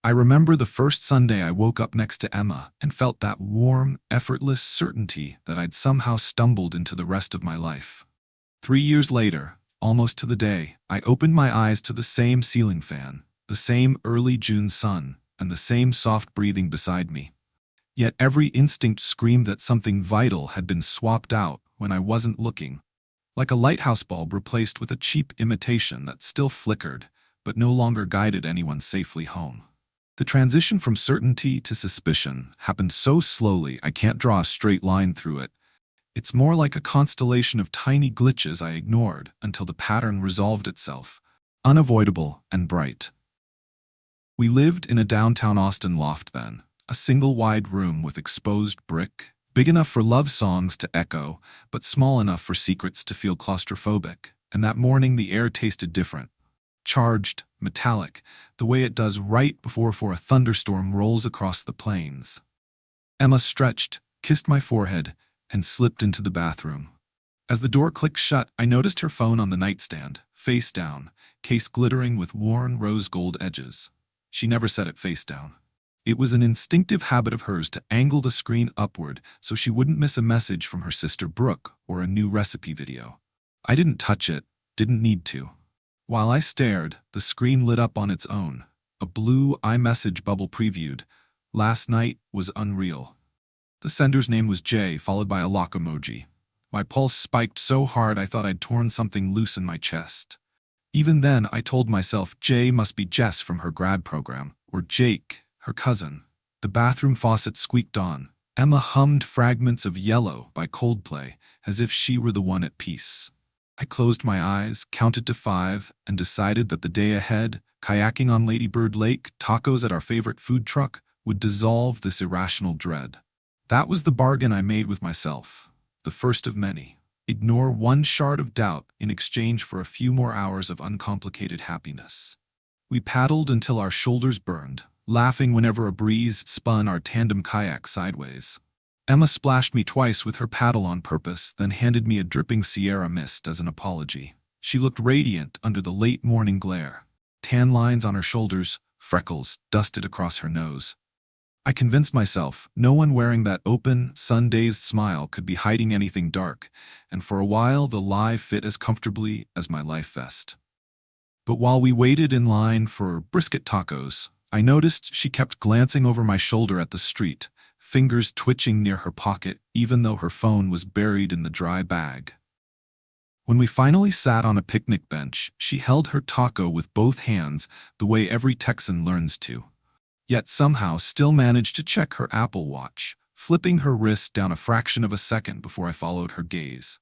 I remember the first Sunday I woke up next to Emma and felt that warm, effortless certainty that I'd somehow stumbled into the rest of my life. 3 years later, almost to the day, I opened my eyes to the same ceiling fan, the same early June sun, and the same soft breathing beside me. Yet every instinct screamed that something vital had been swapped out when I wasn't looking, like a lighthouse bulb replaced with a cheap imitation that still flickered, but no longer guided anyone safely home. The transition from certainty to suspicion happened so slowly I can't draw a straight line through it. It's more like a constellation of tiny glitches I ignored until the pattern resolved itself, unavoidable and bright. We lived in a downtown Austin loft then, a single wide room with exposed brick, big enough for love songs to echo, but small enough for secrets to feel claustrophobic. And that morning the air tasted different. Charged, metallic, the way it does right before a thunderstorm rolls across the plains. Emma stretched, kissed my forehead, and slipped into the bathroom. As the door clicked shut, I noticed her phone on the nightstand, face down, case glittering with worn rose gold edges. She never set it face down. It was an instinctive habit of hers to angle the screen upward so she wouldn't miss a message from her sister Brooke or a new recipe video. I didn't touch it, didn't need to. While I stared, the screen lit up on its own. A blue iMessage bubble previewed. Last night was unreal. The sender's name was Jay, followed by a lock emoji. My pulse spiked so hard I thought I'd torn something loose in my chest. Even then, I told myself Jay must be Jess from her grad program, or Jake, her cousin. The bathroom faucet squeaked on. Emma hummed fragments of Yellow by Coldplay, as if she were the one at peace. I closed my eyes, counted to 5, and decided that the day ahead, kayaking on Lady Bird Lake, tacos at our favorite food truck, would dissolve this irrational dread. That was the bargain I made with myself, the first of many. Ignore one shard of doubt in exchange for a few more hours of uncomplicated happiness. We paddled until our shoulders burned, laughing whenever a breeze spun our tandem kayak sideways. Emma splashed me twice with her paddle on purpose, then handed me a dripping Sierra mist as an apology. She looked radiant under the late morning glare. Tan lines on her shoulders, freckles dusted across her nose. I convinced myself no one wearing that open, sun-dazed smile could be hiding anything dark, and for a while the lie fit as comfortably as my life vest. But while we waited in line for brisket tacos, I noticed she kept glancing over my shoulder at the street, fingers twitching near her pocket even though her phone was buried in the dry bag. When we finally sat on a picnic bench, she held her taco with both hands the way every Texan learns to, yet somehow still managed to check her Apple Watch, flipping her wrist down a fraction of a second before I followed her gaze.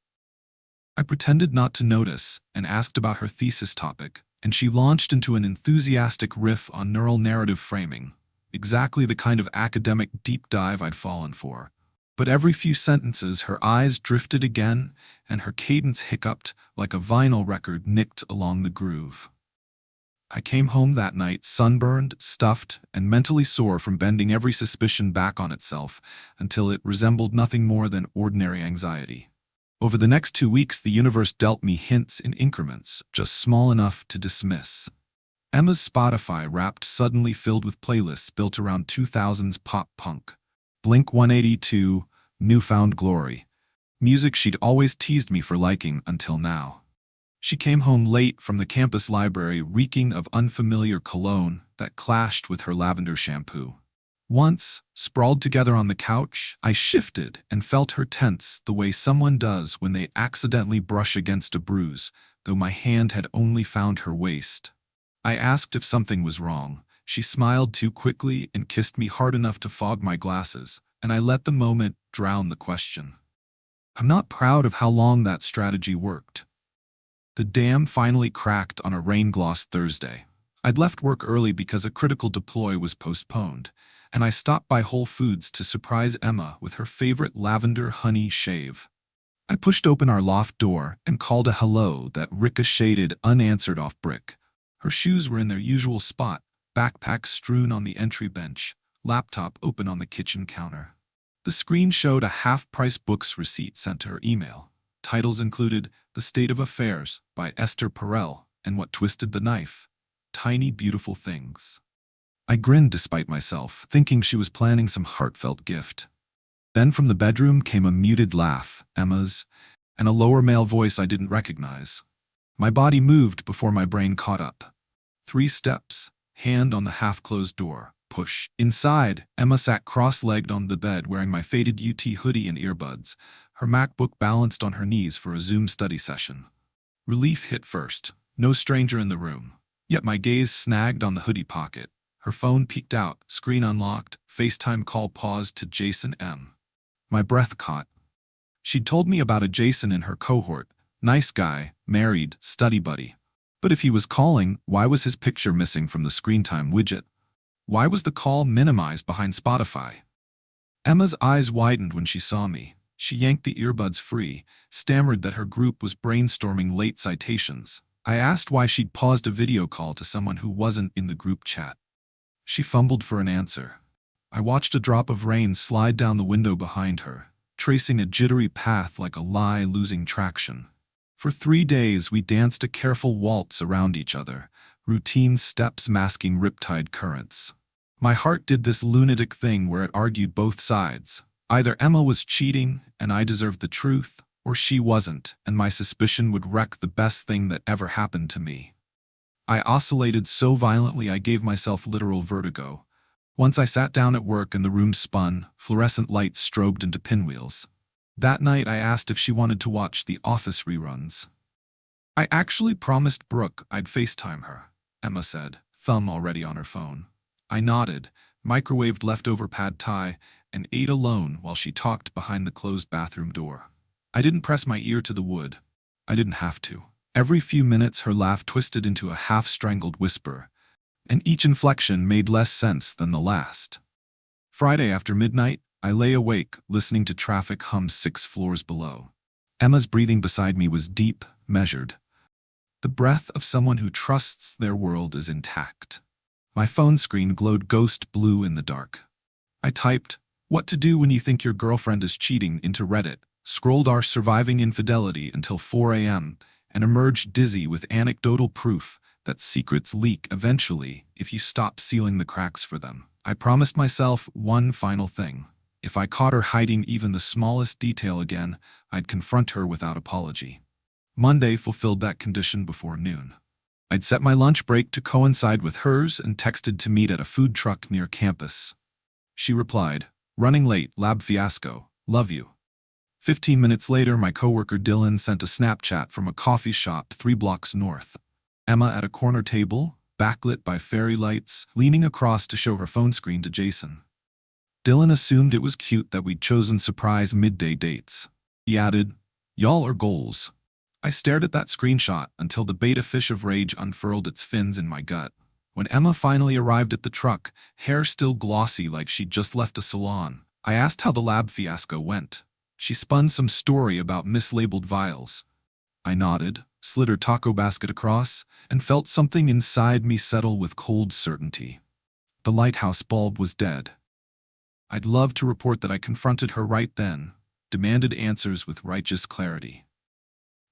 I pretended not to notice and asked about her thesis topic, and she launched into an enthusiastic riff on neural narrative framing, exactly the kind of academic deep dive I'd fallen for. But every few sentences her eyes drifted again, and her cadence hiccuped like a vinyl record nicked along the groove. I came home that night sunburned, stuffed, and mentally sore from bending every suspicion back on itself until it resembled nothing more than ordinary anxiety. Over the next 2 weeks, the universe dealt me hints in increments, just small enough to dismiss. Emma's Spotify Wrapped suddenly filled with playlists built around 2000s pop punk. Blink-182, New Found Glory. Music she'd always teased me for liking until now. She came home late from the campus library reeking of unfamiliar cologne that clashed with her lavender shampoo. Once, sprawled together on the couch, I shifted and felt her tense the way someone does when they accidentally brush against a bruise, though my hand had only found her waist. I asked if something was wrong. She smiled too quickly and kissed me hard enough to fog my glasses, and I let the moment drown the question. I'm not proud of how long that strategy worked. The dam finally cracked on a rain-glossed Thursday. I'd left work early because a critical deploy was postponed, and I stopped by Whole Foods to surprise Emma with her favorite lavender honey shave. I pushed open our loft door and called a hello that ricocheted unanswered off brick. Her shoes were in their usual spot, backpack strewn on the entry bench, laptop open on the kitchen counter. The screen showed a half-price books receipt sent to her email. Titles included The State of Affairs by Esther Perel and What Twisted the Knife, Tiny Beautiful Things. I grinned despite myself, thinking she was planning some heartfelt gift. Then from the bedroom came a muted laugh, Emma's, and a lower male voice I didn't recognize. My body moved before my brain caught up. 3 steps, hand on the half-closed door. Push. Inside, Emma sat cross-legged on the bed wearing my faded UT hoodie and earbuds, her MacBook balanced on her knees for a Zoom study session. Relief hit first. No stranger in the room. Yet my gaze snagged on the hoodie pocket. Her phone peeked out, screen unlocked, FaceTime call paused to Jason M. My breath caught. She'd told me about a Jason in her cohort. Nice guy, married, study buddy. But if he was calling, why was his picture missing from the screen time widget? Why was the call minimized behind Spotify? Emma's eyes widened when she saw me. She yanked the earbuds free, stammered that her group was brainstorming late citations. I asked why she'd paused a video call to someone who wasn't in the group chat. She fumbled for an answer. I watched a drop of rain slide down the window behind her, tracing a jittery path like a lie losing traction. For 3 days we danced a careful waltz around each other, routine steps masking riptide currents. My heart did this lunatic thing where it argued both sides. Either Emma was cheating and I deserved the truth, or she wasn't, and my suspicion would wreck the best thing that ever happened to me. I oscillated so violently I gave myself literal vertigo. Once I sat down at work and the room spun, fluorescent lights strobed into pinwheels. That night I asked if she wanted to watch The Office reruns. I actually promised Brooke I'd FaceTime her, Emma said, thumb already on her phone. I nodded, microwaved leftover pad thai, and ate alone while she talked behind the closed bathroom door. I didn't press my ear to the wood. I didn't have to. Every few minutes her laugh twisted into a half-strangled whisper, and each inflection made less sense than the last. Friday after midnight, I lay awake, listening to traffic hum 6 floors below. Emma's breathing beside me was deep, measured. The breath of someone who trusts their world is intact. My phone screen glowed ghost blue in the dark. I typed, "What to do when you think your girlfriend is cheating," into Reddit, scrolled our surviving infidelity until 4 a.m., and emerged dizzy with anecdotal proof that secrets leak eventually if you stop sealing the cracks for them. I promised myself one final thing. If I caught her hiding even the smallest detail again, I'd confront her without apology. Monday fulfilled that condition before noon. I'd set my lunch break to coincide with hers and texted to meet at a food truck near campus. She replied, "Running late, lab fiasco, love you." 15 minutes later, my coworker Dylan sent a Snapchat from a coffee shop 3 blocks north. Emma at a corner table, backlit by fairy lights, leaning across to show her phone screen to Jason. Dylan assumed it was cute that we'd chosen surprise midday dates. He added, "Y'all are goals." I stared at that screenshot until the beta fish of rage unfurled its fins in my gut. When Emma finally arrived at the truck, hair still glossy like she'd just left a salon, I asked how the lab fiasco went. She spun some story about mislabeled vials. I nodded, slid her taco basket across, and felt something inside me settle with cold certainty. The lighthouse bulb was dead. I'd love to report that I confronted her right then, demanded answers with righteous clarity.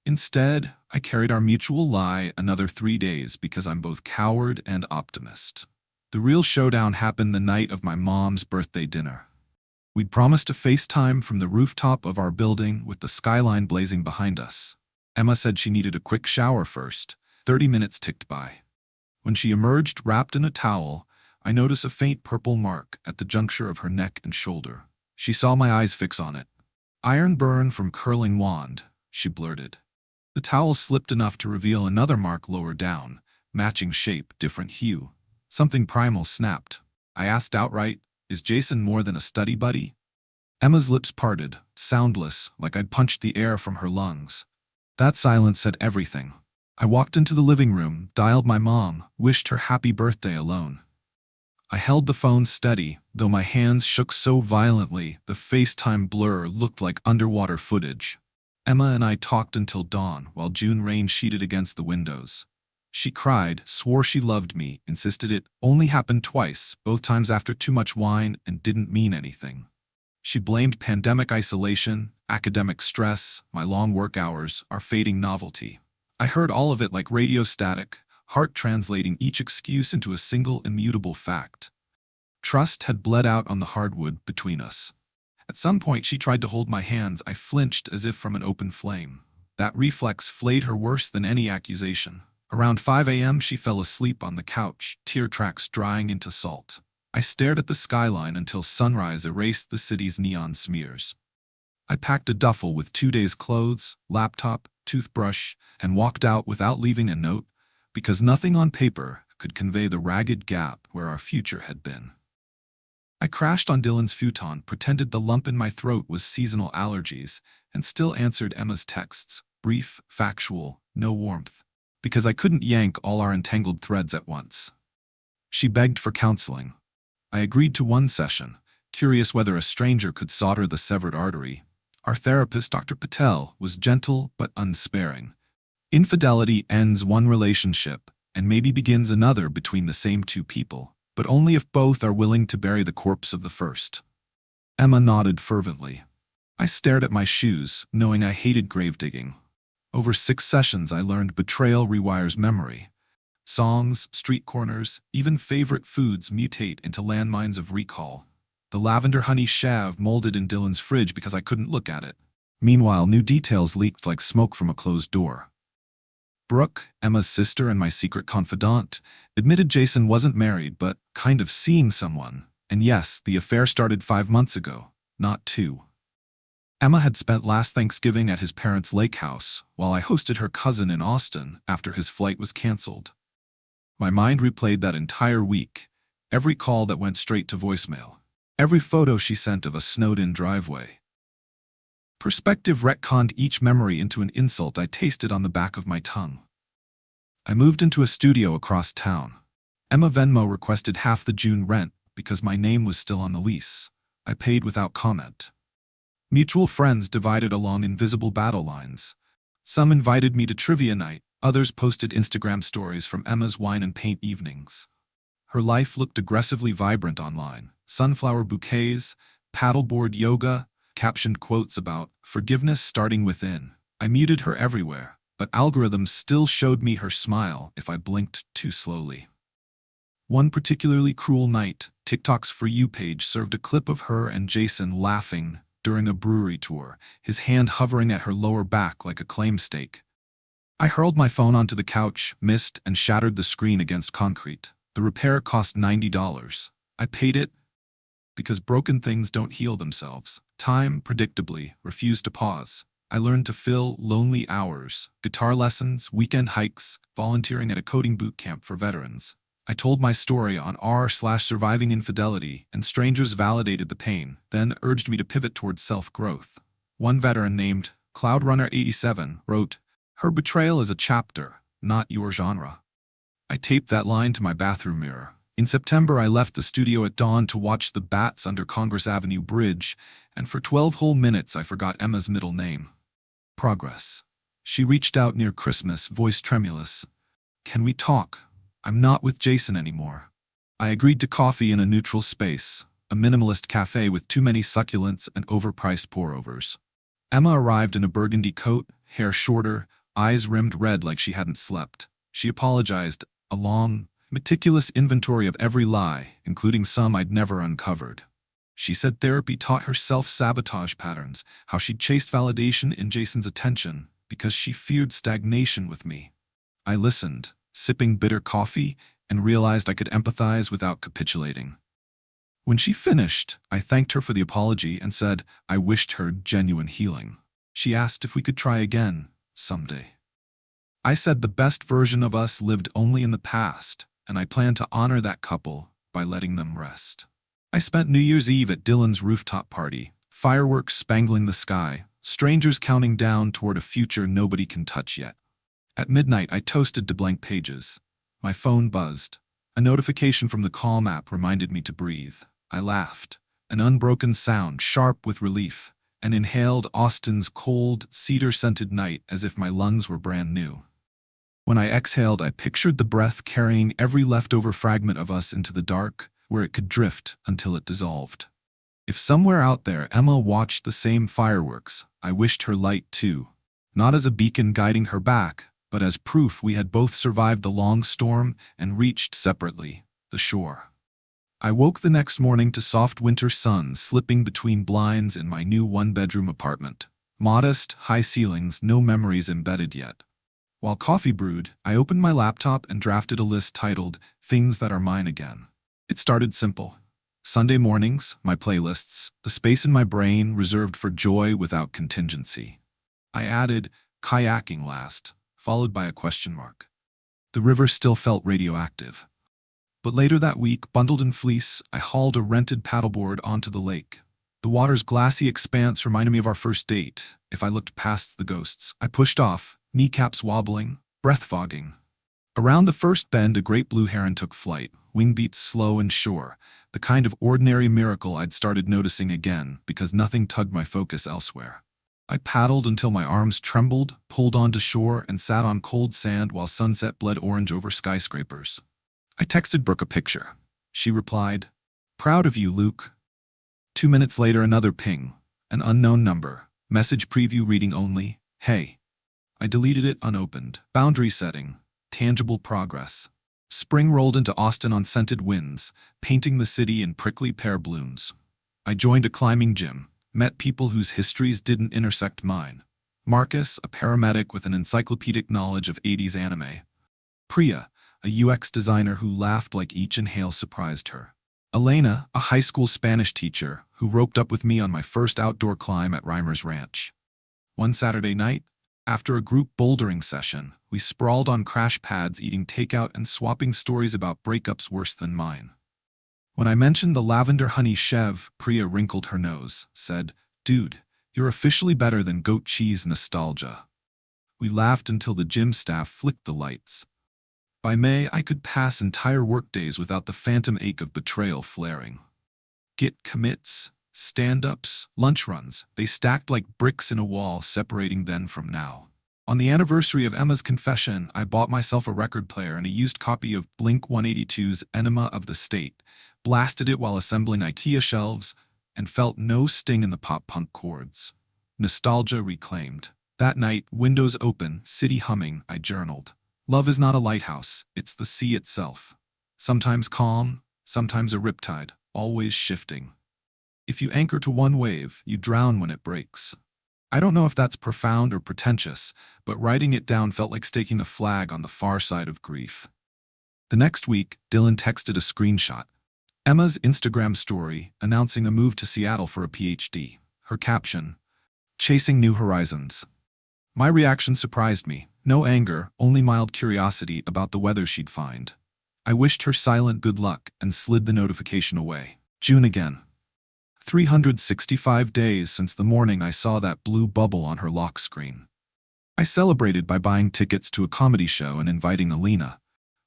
Instead, I carried our mutual lie another 3 days because I'm both coward and optimist. The real showdown happened the night of my mom's birthday dinner. We'd promised to FaceTime from the rooftop of our building with the skyline blazing behind us. Emma said she needed a quick shower first. 30 minutes ticked by. When she emerged wrapped in a towel, I noticed a faint purple mark at the juncture of her neck and shoulder. She saw my eyes fix on it. "Iron burn from curling wand," she blurted. The towel slipped enough to reveal another mark lower down, matching shape, different hue. Something primal snapped. I asked outright, "Is Jason more than a study buddy?" Emma's lips parted, soundless, like I'd punched the air from her lungs. That silence said everything. I walked into the living room, dialed my mom, wished her happy birthday alone. I held the phone steady, though my hands shook so violently the FaceTime blur looked like underwater footage. Emma and I talked until dawn while June rain sheeted against the windows. She cried, swore she loved me, insisted it only happened twice, both times after too much wine, and didn't mean anything. She blamed pandemic isolation, academic stress, my long work hours, our fading novelty. I heard all of it like radio static, heart translating each excuse into a single immutable fact. Trust had bled out on the hardwood between us. At some point she tried to hold my hands. I flinched as if from an open flame. That reflex flayed her worse than any accusation. Around 5 a.m. she fell asleep on the couch, tear tracks drying into salt. I stared at the skyline until sunrise erased the city's neon smears. I packed a duffel with 2 days' clothes, laptop, toothbrush, and walked out without leaving a note, because nothing on paper could convey the ragged gap where our future had been. I crashed on Dylan's futon, pretended the lump in my throat was seasonal allergies, and still answered Emma's texts, brief, factual, no warmth, because I couldn't yank all our entangled threads at once. She begged for counseling. I agreed to one session, curious whether a stranger could solder the severed artery. Our therapist, Dr. Patel, was gentle but unsparing. Infidelity ends one relationship and maybe begins another between the same two people, but only if both are willing to bury the corpse of the first. Emma nodded fervently. I stared at my shoes, knowing I hated grave digging. Over 6 sessions I learned betrayal rewires memory. Songs, street corners, even favorite foods mutate into landmines of recall. The lavender honey chav molded in Dylan's fridge because I couldn't look at it. Meanwhile, new details leaked like smoke from a closed door. Brooke, Emma's sister and my secret confidant, admitted Jason wasn't married but kind of seeing someone. And yes, the affair started 5 months ago, not 2. Emma had spent last Thanksgiving at his parents' lake house, while I hosted her cousin in Austin after his flight was canceled. My mind replayed that entire week, every call that went straight to voicemail, every photo she sent of a snowed-in driveway. Perspective retconned each memory into an insult I tasted on the back of my tongue. I moved into a studio across town. Emma Venmo requested half the June rent because my name was still on the lease. I paid without comment. Mutual friends divided along invisible battle lines. Some invited me to trivia night, others posted Instagram stories from Emma's wine and paint evenings. Her life looked aggressively vibrant online. Sunflower bouquets, paddleboard yoga, captioned quotes about forgiveness starting within. I muted her everywhere, but algorithms still showed me her smile if I blinked too slowly. One particularly cruel night, TikTok's For You page served a clip of her and Jason laughing during a brewery tour, his hand hovering at her lower back like a claim stake. I hurled my phone onto the couch, missed, and shattered the screen against concrete. The repair cost $90. I paid it because broken things don't heal themselves. Time, predictably, refused to pause. I learned to fill lonely hours, guitar lessons, weekend hikes, volunteering at a coding boot camp for veterans. I told my story on r/surviving infidelity, and strangers validated the pain, then urged me to pivot towards self-growth. One veteran named Cloudrunner87 wrote, "Her betrayal is a chapter, not your genre." I taped that line to my bathroom mirror. In September, I left the studio at dawn to watch the bats under Congress Avenue Bridge, and for 12 whole minutes I forgot Emma's middle name. Progress. She reached out near Christmas, voice tremulous. "Can we talk? I'm not with Jason anymore." I agreed to coffee in a neutral space, a minimalist cafe with too many succulents and overpriced pour-overs. Emma arrived in a burgundy coat, hair shorter, eyes rimmed red like she hadn't slept. She apologized, a long, meticulous inventory of every lie, including some I'd never uncovered. She said therapy taught her self-sabotage patterns, how she'd chased validation in Jason's attention because she feared stagnation with me. I listened, sipping bitter coffee, and realized I could empathize without capitulating. When she finished, I thanked her for the apology and said I wished her genuine healing. She asked if we could try again, someday. I said the best version of us lived only in the past, and I planned to honor that couple by letting them rest. I spent New Year's Eve at Dylan's rooftop party, fireworks spangling the sky, strangers counting down toward a future nobody can touch yet. At midnight, I toasted to blank pages. My phone buzzed. A notification from the Calm app reminded me to breathe. I laughed, an unbroken sound, sharp with relief, and inhaled Austin's cold, cedar-scented night as if my lungs were brand new. When I exhaled, I pictured the breath carrying every leftover fragment of us into the dark, where it could drift until it dissolved. If somewhere out there Emma watched the same fireworks, I wished her light too, not as a beacon guiding her back, but as proof we had both survived the long storm and reached separately the shore. I woke the next morning to soft winter sun slipping between blinds in my new one-bedroom apartment. Modest, high ceilings, no memories embedded yet. While coffee brewed, I opened my laptop and drafted a list titled, "Things That Are Mine Again." It started simple. Sunday mornings, my playlists, the space in my brain reserved for joy without contingency. I added, kayaking last, followed by a question mark. The river still felt radioactive. But later that week, bundled in fleece, I hauled a rented paddleboard onto the lake. The water's glassy expanse reminded me of our first date. If I looked past the ghosts, I pushed off, kneecaps wobbling, breath fogging. Around the first bend, a great blue heron took flight, wing beats slow and sure, the kind of ordinary miracle I'd started noticing again because nothing tugged my focus elsewhere. I paddled until my arms trembled, pulled onto shore, and sat on cold sand while sunset bled orange over skyscrapers. I texted Brooke a picture. She replied, "Proud of you, Luke." 2 minutes later, another ping. An unknown number. Message preview reading only, "Hey." I deleted it unopened. Boundary setting. Tangible progress. Spring rolled into Austin on scented winds, painting the city in prickly pear blooms. I joined a climbing gym, met people whose histories didn't intersect mine. Marcus, a paramedic with an encyclopedic knowledge of 80s anime. Priya, a UX designer who laughed like each inhale surprised her. Elena, a high school Spanish teacher who roped up with me on my first outdoor climb at Reimer's Ranch. One Saturday night, after a group bouldering session, we sprawled on crash pads eating takeout and swapping stories about breakups worse than mine. When I mentioned the lavender honey chev, Priya wrinkled her nose, said, "Dude, you're officially better than goat cheese nostalgia." We laughed until the gym staff flicked the lights. By May, I could pass entire workdays without the phantom ache of betrayal flaring. Git commits, stand-ups, lunch runs, they stacked like bricks in a wall separating then from now. On the anniversary of Emma's confession, I bought myself a record player and a used copy of Blink-182's Enema of the State, blasted it while assembling IKEA shelves, and felt no sting in the pop-punk chords. Nostalgia reclaimed. That night, windows open, city humming, I journaled. Love is not a lighthouse, it's the sea itself. Sometimes calm, sometimes a riptide, always shifting. If you anchor to one wave, you drown when it breaks. I don't know if that's profound or pretentious, but writing it down felt like staking a flag on the far side of grief. The next week, Dylan texted a screenshot. Emma's Instagram story announcing a move to Seattle for a PhD. Her caption, "Chasing New Horizons." My reaction surprised me. No anger, only mild curiosity about the weather she'd find. I wished her silent good luck and slid the notification away. June again. 365 days since the morning I saw that blue bubble on her lock screen. I celebrated by buying tickets to a comedy show and inviting Alina.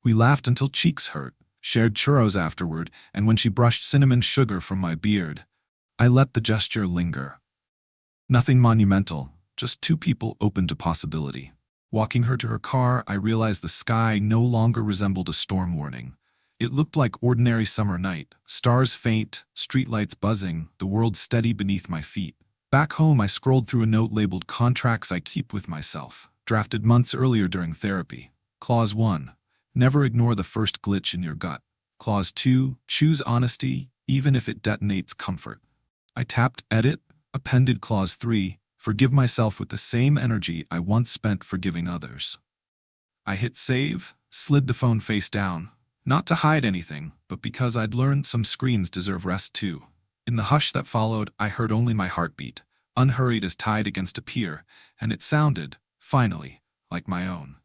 We laughed until cheeks hurt, shared churros afterward, and when she brushed cinnamon sugar from my beard, I let the gesture linger. Nothing monumental, just two people open to possibility. Walking her to her car, I realized the sky no longer resembled a storm warning. It looked like ordinary summer night, stars faint, streetlights buzzing, the world steady beneath my feet. Back home, I scrolled through a note labeled "Contracts I Keep with Myself," drafted months earlier during therapy. Clause 1. Never ignore the first glitch in your gut. Clause 2. Choose honesty, even if it detonates comfort. I tapped Edit, appended Clause 3. Forgive myself with the same energy I once spent forgiving others. I hit save, slid the phone face down, not to hide anything, but because I'd learned some screens deserve rest too. In the hush that followed, I heard only my heartbeat, unhurried as tide against a pier, and it sounded, finally, like my own.